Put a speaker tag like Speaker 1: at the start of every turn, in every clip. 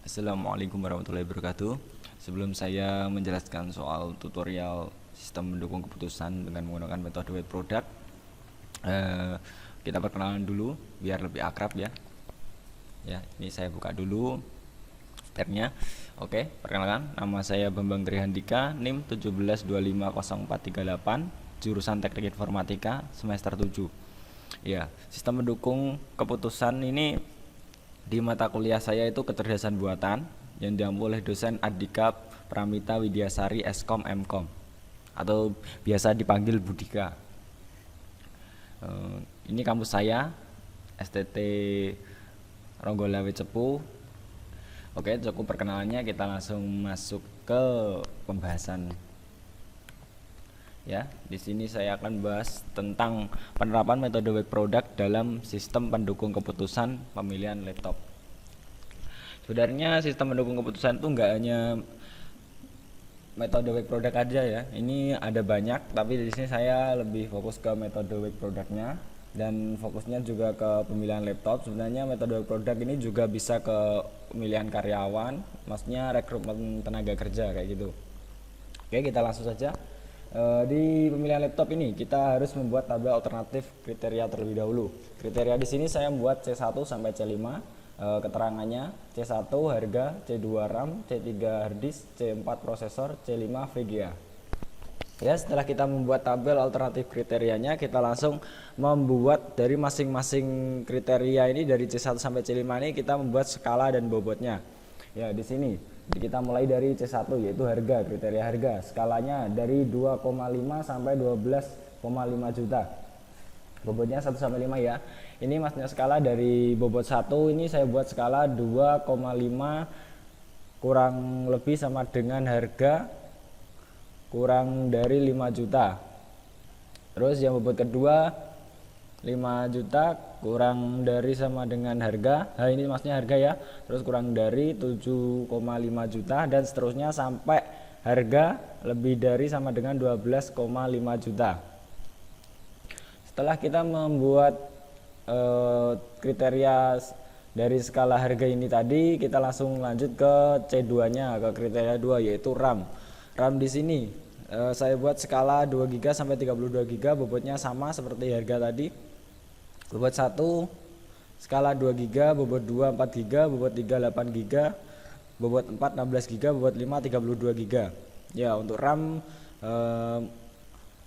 Speaker 1: Assalamualaikum warahmatullahi wabarakatuh. Sebelum saya menjelaskan soal tutorial sistem mendukung keputusan dengan menggunakan metode web product, kita perkenalan dulu biar lebih akrab ya. Ya, ini saya buka dulu tabnya. Oke, perkenalkan, nama saya Bambang Trihandika, NIM 17250438, jurusan Teknik Informatika semester 7. Ya, sistem mendukung keputusan ini di mata kuliah saya itu kecerdasan buatan yang diampu oleh dosen Andika Pramita Widyasari Eskom Mkom atau biasa dipanggil Budika. Ini kampus saya STT Ronggolawe Cepu. Oke, cukup perkenalannya, kita langsung masuk ke pembahasan. Ya, di sini saya akan bahas tentang penerapan metode web product dalam sistem pendukung keputusan pemilihan laptop. Sebenarnya sistem pendukung keputusan itu enggak hanya metode web product aja ya. Ini ada banyak, tapi di sini saya lebih fokus ke metode web productnya dan fokusnya juga ke pemilihan laptop. Sebenarnya metode web product ini juga bisa ke pemilihan karyawan, maksudnya rekrutmen tenaga kerja kayak gitu. Oke, kita langsung saja. Di pemilihan laptop ini kita harus membuat tabel alternatif kriteria terlebih dahulu. Kriteria di sini saya membuat C1 sampai C5, keterangannya C1 harga, C2 RAM, C3 harddisk, C4 prosesor, C5 VGA. Ya, setelah kita membuat tabel alternatif kriterianya, kita langsung membuat dari masing-masing kriteria ini, dari C1 sampai C5 ini kita membuat skala dan bobotnya. Ya, di sini kita mulai dari C1 yaitu harga, kriteria harga. Skalanya dari 2,5 sampai 12,5 juta. Bobotnya 1 sampai 5 ya. Ini maksudnya skala dari bobot 1 ini saya buat skala 2,5 kurang lebih sama dengan harga kurang dari 5 juta. Terus yang bobot kedua 5 juta kurang dari sama dengan harga, ini maksudnya harga ya, terus kurang dari 7,5 juta dan seterusnya sampai harga lebih dari sama dengan 12,5 juta. Setelah kita membuat kriteria dari skala harga ini tadi, kita langsung lanjut ke C2 nya, ke kriteria 2 yaitu RAM. RAM di sini saya buat skala 2 GB sampai 32 GB, bobotnya sama seperti harga tadi. Bobot 1 skala 2 GB, bobot 2 4 GB, bobot 3 8 GB, bobot 4 16 GB, bobot 5 32 GB. Ya, untuk RAM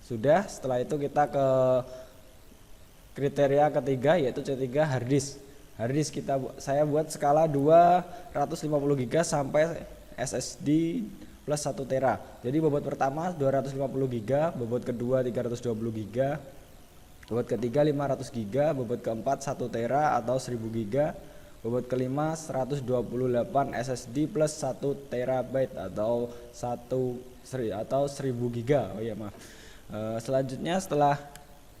Speaker 1: sudah. Setelah itu kita ke kriteria ketiga yaitu C3 harddisk. Harddisk saya buat skala 250 GB sampai SSD plus 1 tera. Jadi bobot pertama 250 GB, bobot kedua 320 GB, bobot ketiga 500 GB, bobot keempat 1 tera atau 1000 GB, bobot kelima 128 SSD plus 1 terabyte atau 1000 GB. Oh iya, maaf. Selanjutnya setelah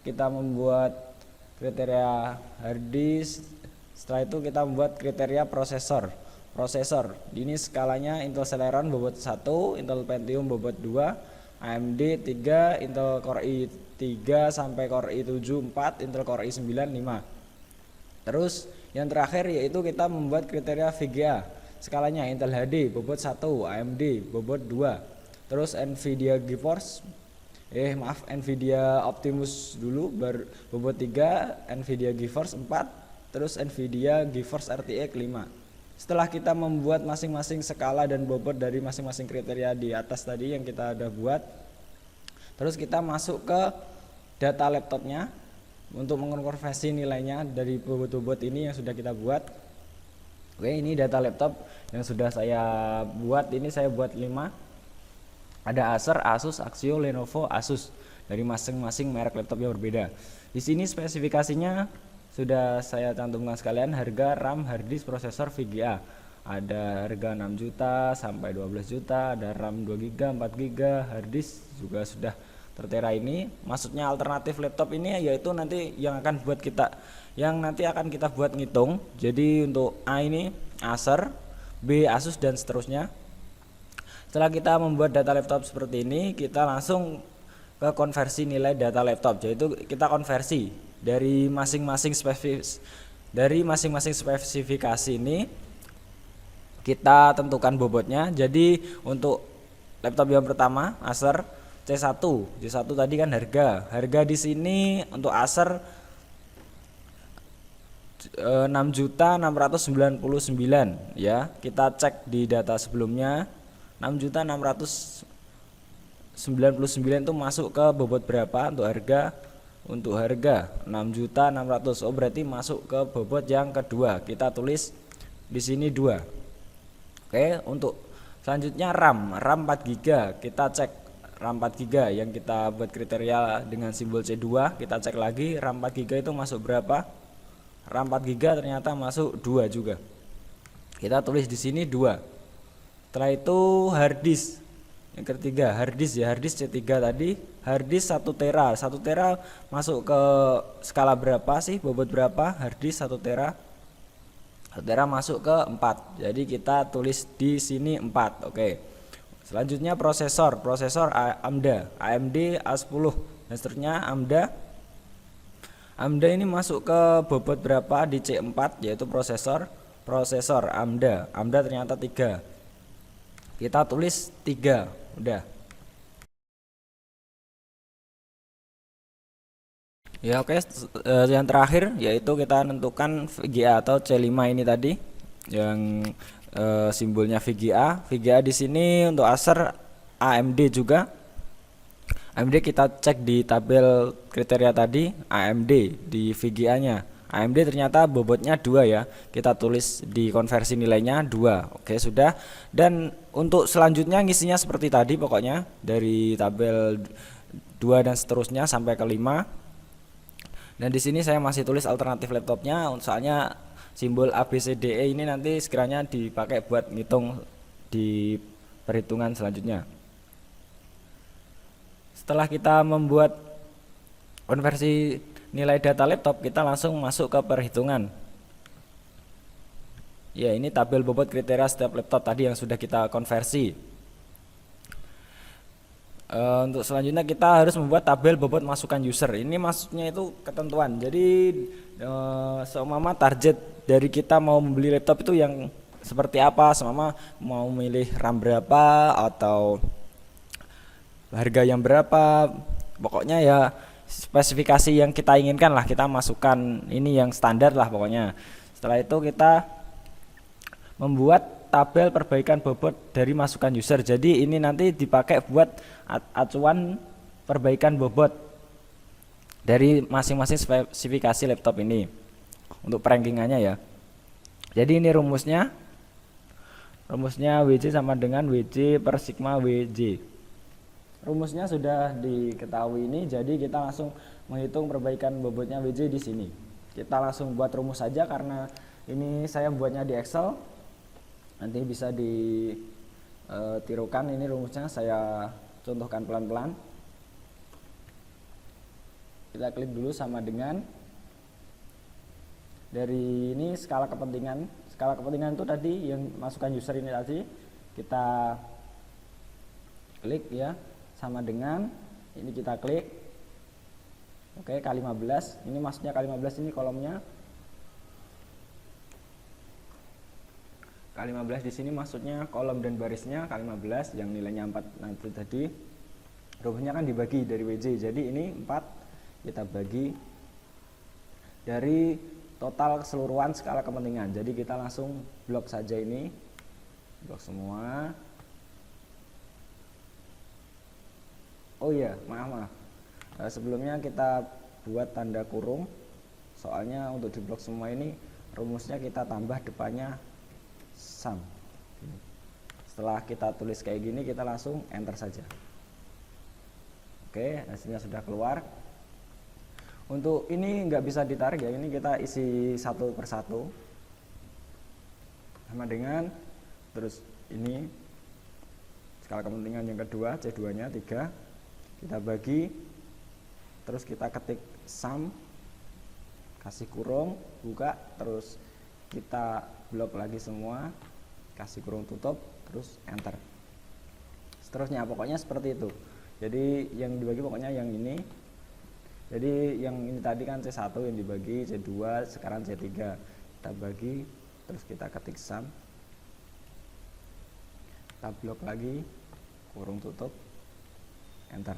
Speaker 1: kita membuat kriteria harddisk, setelah itu kita membuat kriteria prosesor. Ini skalanya Intel Celeron bobot 1, Intel Pentium bobot 2, AMD 3, Intel Core i3 sampai Core i7 4, Intel Core i9 5. Terus yang terakhir yaitu kita membuat kriteria VGA. Skalanya Intel HD bobot 1, AMD bobot 2. Terus Nvidia GeForce Nvidia Optimus dulu bobot 3, Nvidia GeForce 4, terus Nvidia GeForce RTX 5. Setelah kita membuat masing-masing skala dan bobot dari masing-masing kriteria di atas tadi yang kita udah buat, terus kita masuk ke data laptopnya untuk mengkonversi nilainya dari bobot-bobot ini yang sudah kita buat. Oke, ini data laptop yang sudah saya buat. Ini saya buat 5. Ada Acer, Asus, Axio, Lenovo, Asus, dari masing-masing merek laptop yang berbeda. Di sini spesifikasinya sudah saya cantumkan sekalian: harga, RAM, harddisk, prosesor, VGA. Ada harga 6 juta sampai 12 juta, ada RAM 2 GB, 4 GB, harddisk juga sudah tertera ini. Maksudnya alternatif laptop ini yaitu nanti yang akan kita buat ngitung. Jadi untuk A ini Acer, B Asus dan seterusnya. Setelah kita membuat data laptop seperti ini, kita langsung ke konversi nilai data laptop, yaitu kita konversi dari masing-masing spesifikasi ini kita tentukan bobotnya. Jadi untuk laptop yang pertama Acer C1 tadi kan harga di sini untuk Acer 6.699 ya. Kita cek di data sebelumnya 6.699 itu masuk ke bobot berapa untuk harga? Untuk harga 6.600.000. Oh, berarti masuk ke bobot yang kedua. Kita tulis di sini 2. Oke, untuk selanjutnya RAM 4 GB. Kita cek RAM 4 GB yang kita buat kriteria dengan simbol C2. Kita cek lagi RAM 4 GB itu masuk berapa? RAM 4 GB ternyata masuk 2 juga. Kita tulis di sini 2. Setelah itu hard disk. Yang ketiga hard disk ya, hard disk C3 tadi, hard disk 1 tera. 1 tera masuk ke skala berapa sih? Bobot berapa? Hard disk 1 tera. 1 tera masuk ke 4. Jadi kita tulis di sini 4. Oke. Selanjutnya prosesor AMD A10 dan seterusnya. AMD ini masuk ke bobot berapa di C4, yaitu prosesor AMD ternyata 3. Kita tulis 3. Udah. Ya oke, yang terakhir yaitu kita tentukan VGA atau C5 ini tadi yang simbolnya VGA. VGA di sini untuk Acer AMD juga. AMD kita cek di tabel kriteria tadi, AMD di VGA-nya. AMD ternyata bobotnya 2 ya. Kita tulis di konversi nilainya 2. Oke, sudah. Dan untuk selanjutnya ngisinya seperti tadi pokoknya dari tabel 2 dan seterusnya sampai ke 5. Dan di sini saya masih tulis alternatif laptopnya, soalnya simbol ABCDE ini nanti sekiranya dipakai buat ngitung di perhitungan selanjutnya. Setelah kita membuat konversi nilai data laptop, kita langsung masuk ke perhitungan. Ya, ini tabel bobot kriteria setiap laptop tadi yang sudah kita konversi. Untuk selanjutnya kita harus membuat tabel bobot masukan user. Ini maksudnya itu ketentuan. Jadi seumpama target dari kita mau membeli laptop itu yang seperti apa, seumpama mau milih RAM berapa atau harga yang berapa, pokoknya ya spesifikasi yang kita inginkan lah kita masukkan, ini yang standar lah pokoknya. Setelah itu kita membuat tabel perbaikan bobot dari masukan user. Jadi ini nanti dipakai buat acuan perbaikan bobot dari masing-masing spesifikasi laptop ini untuk perankingannya ya. Jadi ini rumusnya WJ sama dengan WJ per sigma WJ. Rumusnya sudah diketahui ini, jadi kita langsung menghitung perbaikan bobotnya WJ di sini. Kita langsung buat rumus saja karena ini saya buatnya di Excel. Nanti bisa ditirukan, ini rumusnya saya contohkan pelan-pelan. Kita klik dulu sama dengan dari ini skala kepentingan. Skala kepentingan itu tadi yang masukkan user ini tadi, kita klik ya, sama dengan ini kita klik. Oke, K15. Ini maksudnya K15 ini kolomnya. K15 di sini maksudnya kolom dan barisnya K15 yang nilainya 4 nanti tadi. Rumusnya kan dibagi dari WJ. Jadi ini 4 kita bagi dari total keseluruhan skala kepentingan. Jadi kita langsung blok saja ini. Blok semua. Oh iya, maaf. Sebelumnya kita buat tanda kurung. Soalnya untuk di blok semua ini rumusnya kita tambah depannya sum. Setelah kita tulis kayak gini, kita langsung enter saja. Oke, hasilnya sudah keluar. Untuk ini nggak bisa ditarik ya, ini kita isi satu persatu sama dengan terus ini skala kepentingan yang kedua, C2 nya 3 kita bagi, terus kita ketik sum, kasih kurung, buka, terus kita blok lagi semua, kasih kurung tutup, terus enter. Seterusnya pokoknya seperti itu. Jadi yang dibagi pokoknya yang ini. Jadi yang ini tadi kan C1 yang dibagi, C2, sekarang C3 kita bagi, terus kita ketik sum. kita blok lagi, kurung tutup, enter.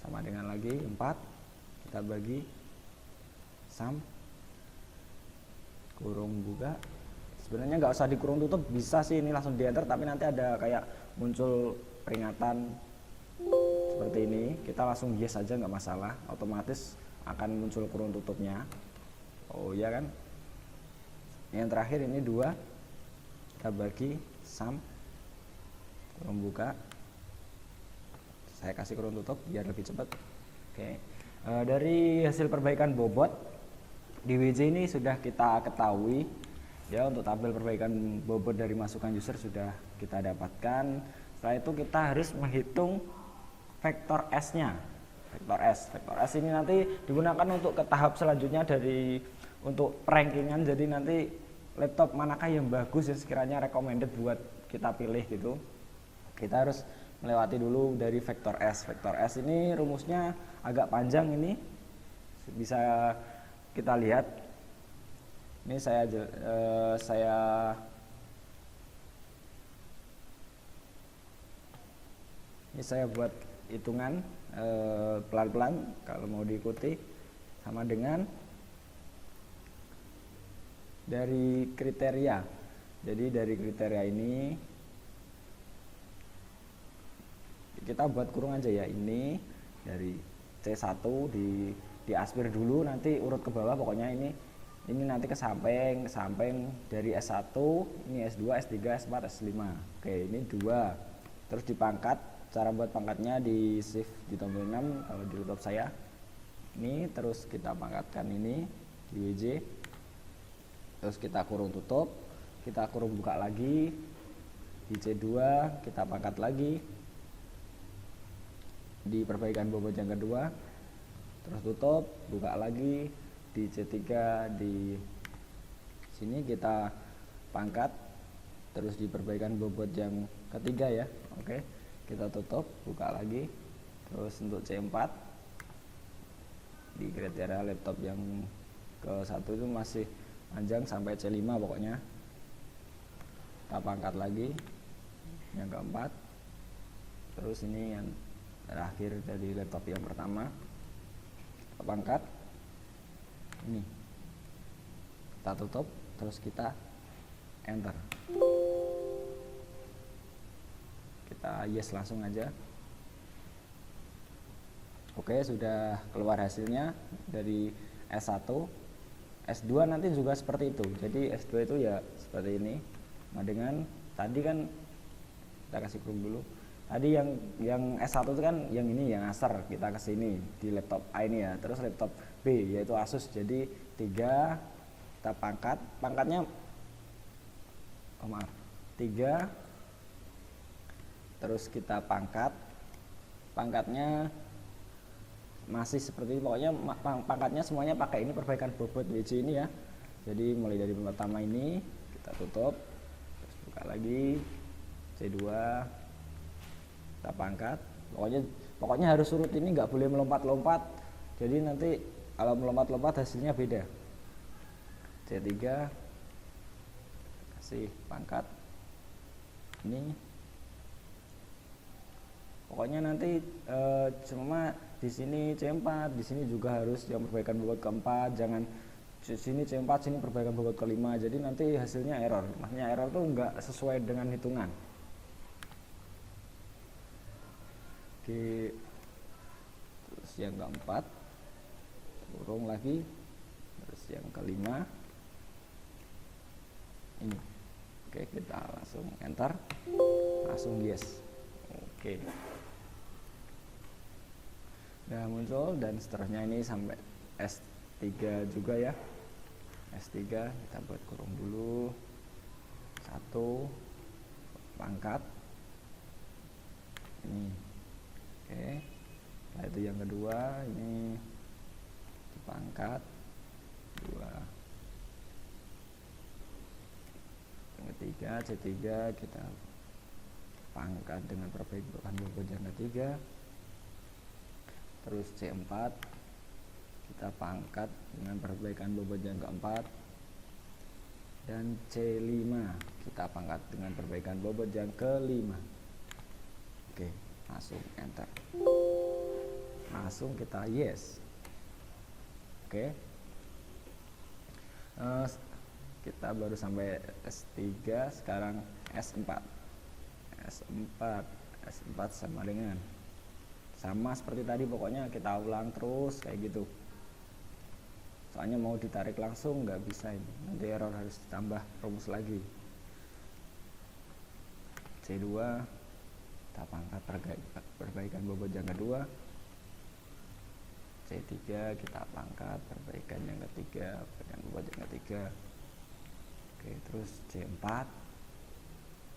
Speaker 1: Sama dengan lagi 4, kita bagi, sum, kurung buka. Sebenarnya nggak usah dikurung tutup, bisa sih ini langsung di enter, tapi nanti ada kayak muncul peringatan seperti ini. Kita langsung yes aja, nggak masalah, otomatis akan muncul kurung tutupnya. Oh iya kan. Yang terakhir ini 2, kita bagi, sum, kurung buka, saya kasih kurung tutup biar lebih cepat. Oke. Dari hasil perbaikan bobot di WJ ini sudah kita ketahui ya, untuk tabel perbaikan bobot dari masukan user sudah kita dapatkan. Setelah itu kita harus menghitung vektor S-nya. Vektor S ini nanti digunakan untuk ke tahap selanjutnya dari untuk rankingan. Jadi nanti laptop manakah yang bagus yang sekiranya recommended buat kita pilih gitu. Kita harus melewati dulu dari vektor S. Vektor S ini rumusnya agak panjang, ini bisa kita lihat. Ini saya buat hitungan pelan-pelan kalau mau diikuti, sama dengan dari kriteria. Jadi dari kriteria ini kita buat kurung aja ya, ini dari C1 di aspir dulu, nanti urut ke bawah, pokoknya ini nanti ke samping dari S1, ini S2, S3, S4, S5. Oke, ini 2. Terus dipangkat, cara buat pangkatnya di shift di tombol 6 kalau di laptop saya. Ini terus kita pangkatkan ini di WJ. Terus kita kurung tutup, kita kurung buka lagi di C2, kita pangkat lagi di perbaikan bobot yang kedua, terus tutup, buka lagi di C3, di sini kita pangkat, terus di perbaikan bobot yang ketiga ya. Oke, kita tutup, buka lagi. Terus untuk C4 di kriteria laptop yang ke-1 itu masih panjang sampai C5 pokoknya. Kita pangkat lagi yang keempat. Terus ini yang terakhir dari laptop yang pertama, kita pangkat ini, kita tutup, terus kita enter. Kita yes langsung aja. Oke, sudah keluar hasilnya dari S1. S2 nanti juga seperti itu. Jadi S2 itu ya seperti ini. Nah, dengan tadi kan kita kasih kurung dulu. Tadi yang S1 itu kan yang ini, yang Acer, kita ke sini di laptop A ini ya. Terus laptop B yaitu Asus. Jadi 3, kita pangkat. Pangkatnya 3. Terus kita pangkat. Pangkatnya masih seperti ini. Pokoknya pangkatnya semuanya pakai ini perbaikan bobot WJ ini ya. Jadi mulai dari pertama ini kita tutup. Terus buka lagi C2. Kita pangkat, pokoknya harus surut ini, nggak boleh melompat-lompat, jadi nanti kalau melompat-lompat hasilnya beda. C3 kasih pangkat ini, pokoknya nanti cuma di sini C4, di sini juga harus yang perbaikan bobot ke-4, jangan sini C4, sini perbaikan bobot ke-5, jadi nanti hasilnya error. Maksudnya error tuh nggak sesuai dengan hitungan. Oke, terus yang keempat kurung lagi, terus yang kelima ini. Oke, kita langsung enter, langsung yes. Oke, udah muncul, dan seterusnya ini sampai S3 juga ya. S3 kita buat kurung dulu, 1, pangkat ini. Oke, nah itu yang kedua, ini dipangkat 2. Yang ketiga C3 kita pangkat dengan perbaikan bobot yang ketiga. Terus C4 kita pangkat dengan perbaikan bobot yang keempat. dan C5 kita pangkat dengan perbaikan bobot yang kelima. Oke, langsung enter, langsung kita yes. Oke, kita baru sampai S3, sekarang S4. S4 sama dengan sama seperti tadi, pokoknya kita ulang terus kayak gitu. Soalnya mau ditarik langsung nggak bisa ini, nanti error, harus ditambah rumus lagi. C2 kita pangkat perbaikan bobot yang kedua. C3 kita pangkat perbaikan yang ketiga, perbaikan bobot yang ketiga. Oke, terus C4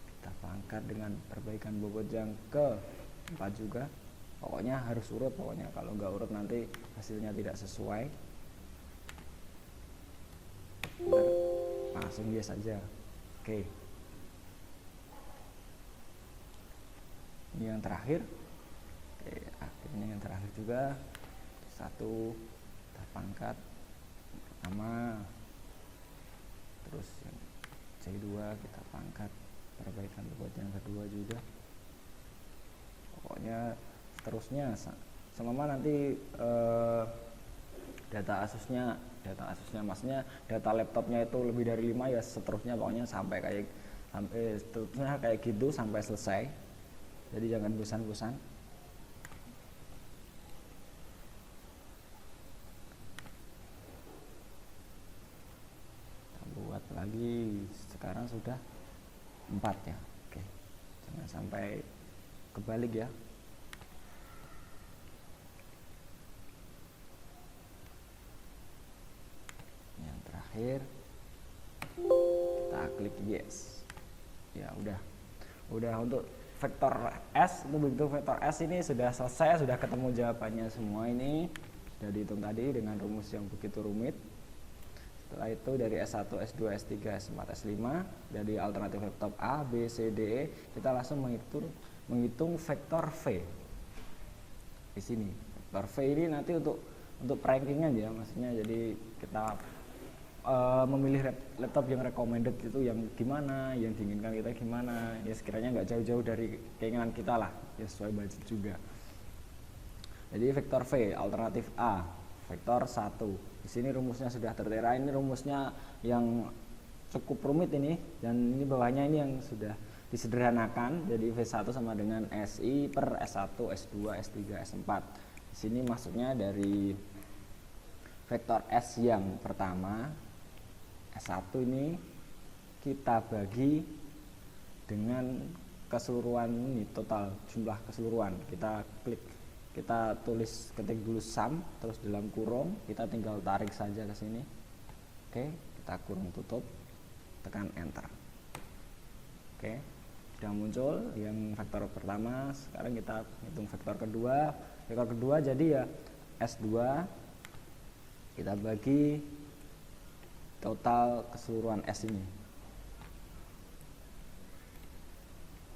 Speaker 1: kita pangkat dengan perbaikan bobot yang ke-4 juga. Pokoknya harus urut, pokoknya kalau nggak urut nanti hasilnya tidak sesuai. Langsung yes saja. Oke, ini yang terakhir. Oke, akhirnya yang terakhir juga. Satu kita pangkat pertama, terus yang C2 kita pangkat perbaikan bobot yang kedua juga. Pokoknya seterusnya selama nanti data Asusnya maksudnya data laptopnya itu lebih dari 5 ya, seterusnya pokoknya sampai seterusnya kayak gitu sampai selesai. Jadi jangan bosan-bosan. Kita buat lagi, sekarang sudah 4 ya. Oke, jangan sampai kebalik ya. Yang terakhir kita klik yes. Ya udah untuk vektor S, untuk bentuk vektor S ini sudah selesai, sudah ketemu jawabannya semua. Ini sudah dihitung tadi dengan rumus yang begitu rumit. Setelah itu dari S1, S2, S3, S4, S5, dari alternatif laptop A, B, C, D, E, kita langsung menghitung vektor V. Di sini vektor V ini nanti untuk rankingan ya, maksudnya jadi kita memilih laptop yang recommended itu yang gimana, yang diinginkan kita gimana, ya sekiranya nggak jauh-jauh dari keinginan kita lah, ya sesuai budget juga. Jadi vektor V, alternatif A, vektor 1. Di sini rumusnya sudah tertera, ini rumusnya yang cukup rumit ini, dan ini bawahnya ini yang sudah disederhanakan. Jadi V1 sama dengan SI per S1, S2, S3, S4. Di sini maksudnya dari vektor S yang pertama, S1 ini kita bagi dengan keseluruhan ini, total jumlah keseluruhan. Kita ketik dulu sum, terus dalam kurung kita tinggal tarik saja ke sini. Oke, kita kurung tutup, tekan enter. Oke, sudah muncul yang vektor pertama. Sekarang kita hitung vektor kedua. Vektor kedua jadi ya S2 kita bagi total keseluruhan S ini.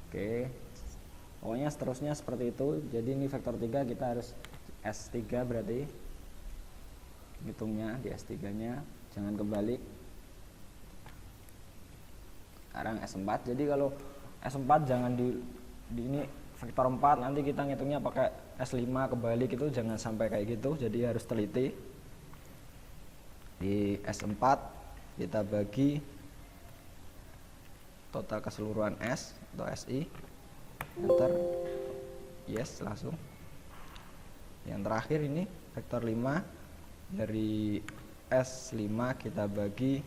Speaker 1: Oke, pokoknya seterusnya seperti itu. Jadi ini vektor 3 kita harus S3 berarti hitungnya di S3 nya, jangan kebalik. Sekarang S4, jadi kalau S4 jangan di ini vektor 4 nanti kita ngitungnya pakai S5 kebalik, itu jangan sampai kayak gitu, jadi harus teliti. Di S4 kita bagi total keseluruhan S atau SI, enter, yes, langsung. Yang terakhir ini vektor 5, dari S5 kita bagi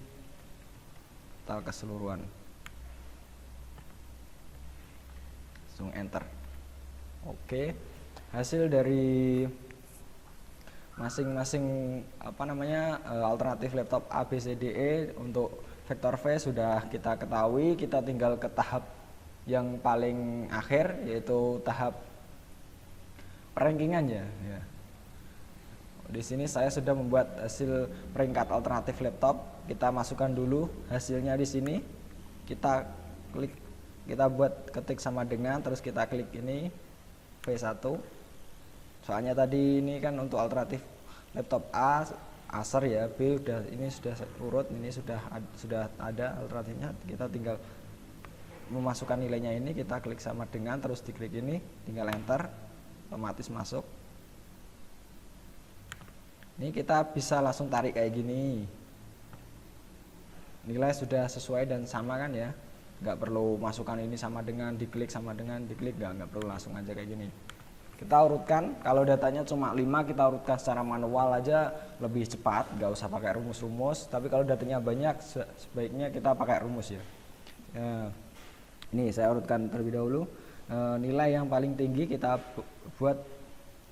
Speaker 1: total keseluruhan, langsung enter. Oke, hasil dari masing-masing alternatif laptop A, B, C, D, E untuk vektor V sudah kita ketahui. Kita tinggal ke tahap yang paling akhir, yaitu tahap rankingan ya. Di sini saya sudah membuat hasil peringkat alternatif laptop. Kita masukkan dulu hasilnya di sini. Kita ketik sama dengan, terus kita klik ini V1. Soalnya tadi ini kan untuk alternatif laptop A Acer ya, B udah, ini sudah urut, ini sudah ada alternatifnya, kita tinggal memasukkan nilainya ini, kita klik sama dengan, terus diklik ini, tinggal enter, otomatis masuk. Ini kita bisa langsung tarik kayak gini, nilai sudah sesuai dan sama kan ya, nggak perlu masukkan ini sama dengan, diklik sama dengan, diklik, nggak perlu, langsung aja kayak gini. Kita urutkan, kalau datanya cuma 5 kita urutkan secara manual aja lebih cepat, nggak usah pakai rumus-rumus. Tapi kalau datanya banyak sebaiknya kita pakai rumus ya. Ini saya urutkan terlebih dahulu. Nilai yang paling tinggi kita buat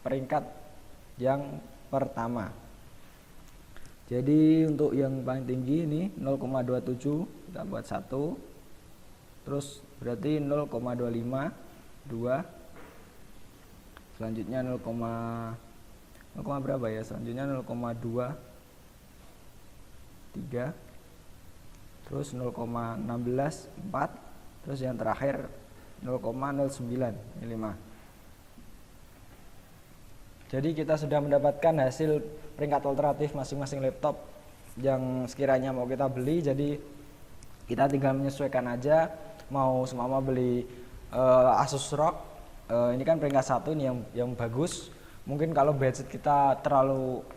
Speaker 1: peringkat yang pertama. Jadi untuk yang paling tinggi ini 0,27 kita buat 1, terus berarti 0,25, 2, selanjutnya 0, berapa ya, selanjutnya 0,2, 3, terus 0,16, 4, terus yang terakhir 0,09, 5. Jadi kita sudah mendapatkan hasil peringkat alternatif masing-masing laptop yang sekiranya mau kita beli. Jadi kita tinggal menyesuaikan aja, mau semama beli Asus ROG, ini kan peringkat 1 ini yang bagus. Mungkin kalau budget kita terlalu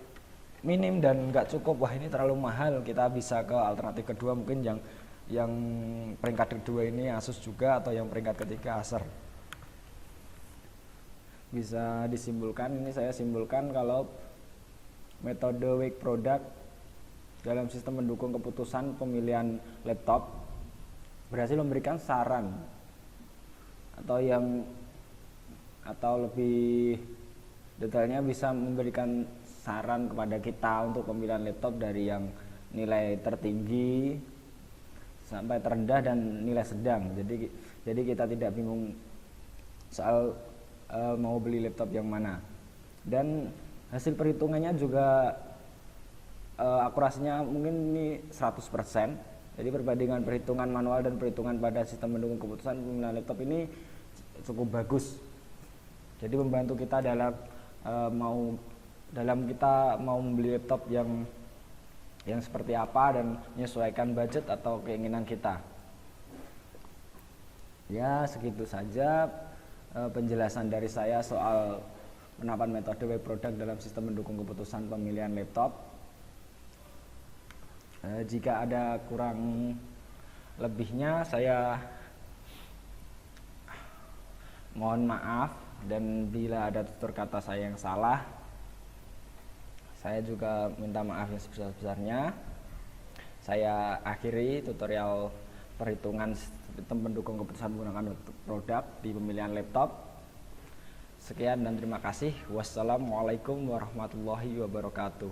Speaker 1: minim dan nggak cukup, wah ini terlalu mahal, kita bisa ke alternatif kedua, mungkin yang peringkat kedua ini Asus juga, atau yang peringkat ketiga Acer. Bisa disimpulkan, ini saya simpulkan kalau metode Wake Product dalam sistem mendukung keputusan pemilihan laptop berhasil memberikan saran atau lebih detailnya bisa memberikan saran kepada kita untuk pemilihan laptop dari yang nilai tertinggi sampai terendah dan nilai sedang. Jadi kita tidak bingung soal mau beli laptop yang mana. Dan hasil perhitungannya juga akurasinya mungkin ini 100%. Jadi perbandingan perhitungan manual dan perhitungan pada sistem mendukung keputusan pemilihan laptop ini cukup bagus. Jadi membantu kita dalam kita mau membeli laptop yang seperti apa dan menyesuaikan budget atau keinginan kita. Ya, segitu saja penjelasan dari saya soal penerapan metode Wake Product dalam sistem mendukung keputusan pemilihan laptop. Jika ada kurang lebihnya saya mohon maaf, dan bila ada tutur kata saya yang salah, saya juga minta maaf yang sebesar-besarnya. Saya akhiri tutorial perhitungan sistem pendukung keputusan menggunakan produk di pemilihan laptop. Sekian dan terima kasih. Wassalamualaikum warahmatullahi wabarakatuh.